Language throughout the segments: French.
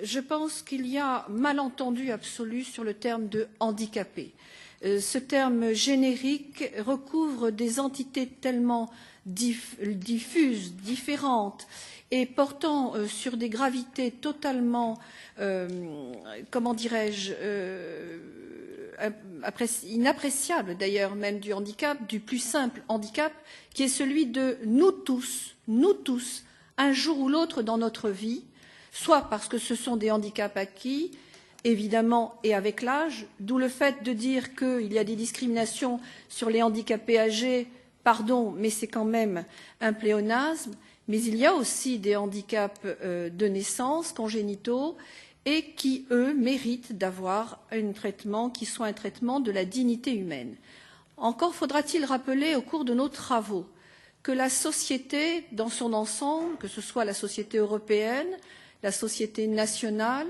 Je pense qu'il y a malentendu absolu sur le terme de handicapé. Ce terme générique recouvre des entités tellement diffuses, différentes et portant sur des gravités totalement, comment dirais-je, inappréciables d'ailleurs même du handicap, du plus simple handicap, qui est celui de nous tous, un jour ou l'autre dans notre vie, soit parce que ce sont des handicaps acquis, évidemment, et avec l'âge, d'où le fait de dire qu'il y a des discriminations sur les handicapés âgés, pardon, mais c'est quand même un pléonasme, mais il y a aussi des handicaps de naissance, congénitaux, et qui, eux, méritent d'avoir un traitement qui soit un traitement de la dignité humaine. Encore faudra-t-il rappeler au cours de nos travaux que la société dans son ensemble, que ce soit la société européenne, la société nationale,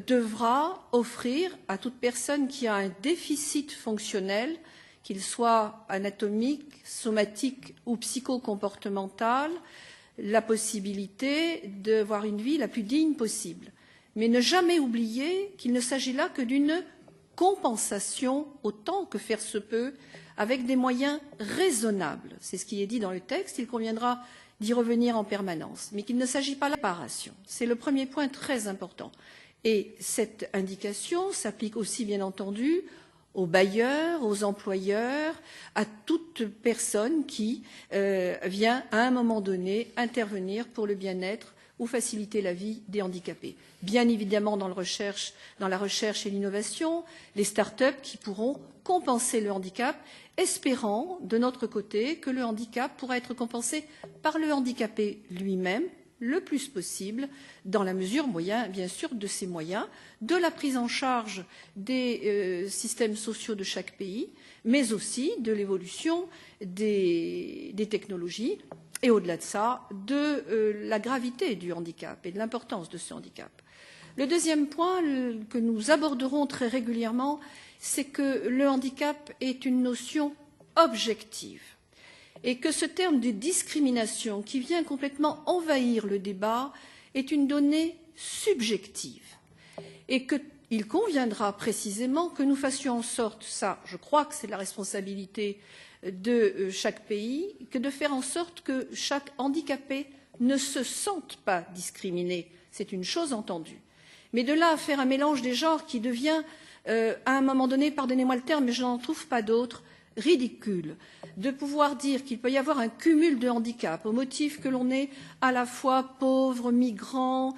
devra offrir à toute personne qui a un déficit fonctionnel, qu'il soit anatomique, somatique ou psychocomportemental, la possibilité d'avoir une vie la plus digne possible. Mais ne jamais oublier qu'il ne s'agit là que d'une compensation autant que faire se peut, avec des moyens raisonnables. C'est ce qui est dit dans le texte, il conviendra d'y revenir en permanence, mais qu'il ne s'agit pas de réparation. C'est le premier point très important. Et cette indication s'applique aussi, bien entendu, aux bailleurs, aux employeurs, à toute personne qui vient à un moment donné intervenir pour le bien-être ou faciliter la vie des handicapés. Bien évidemment, dans la recherche et l'innovation, les start-up qui pourront compenser le handicap, espérant de notre côté que le handicap pourra être compensé par le handicapé lui-même le plus possible, dans la mesure, bien sûr, de ses moyens, de la prise en charge des systèmes sociaux de chaque pays, mais aussi de l'évolution des technologies et, au-delà de ça, de la gravité du handicap et de l'importance de ce handicap. Le deuxième point que nous aborderons très régulièrement, c'est que le handicap est une notion objective et que ce terme de discrimination qui vient complètement envahir le débat est une donnée subjective et qu'il conviendra précisément que nous fassions en sorte, ça je crois que c'est la responsabilité de chaque pays, que de faire en sorte que chaque handicapé ne se sente pas discriminé. C'est une chose entendue. Mais de là à faire un mélange des genres qui devient, à un moment donné, pardonnez-moi le terme, mais je n'en trouve pas d'autre, ridicule, de pouvoir dire qu'il peut y avoir un cumul de handicaps au motif que l'on est à la fois pauvre, migrant,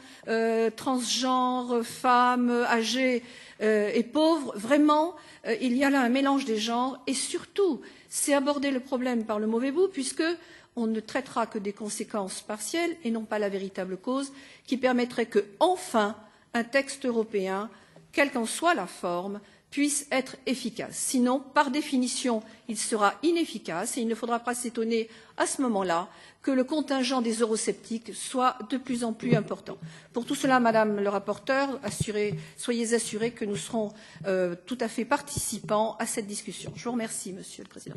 transgenre, femme, âgé et pauvre. Vraiment, il y a là un mélange des genres et surtout, c'est aborder le problème par le mauvais bout puisque on ne traitera que des conséquences partielles et non pas la véritable cause qui permettrait que, enfin, un texte européen, quelle qu'en soit la forme, puisse être efficace. Sinon, par définition, il sera inefficace et il ne faudra pas s'étonner à ce moment-là que le contingent des eurosceptiques soit de plus en plus important. Pour tout cela, Madame le rapporteur, soyez assurée que nous serons tout à fait participants à cette discussion. Je vous remercie, Monsieur le Président.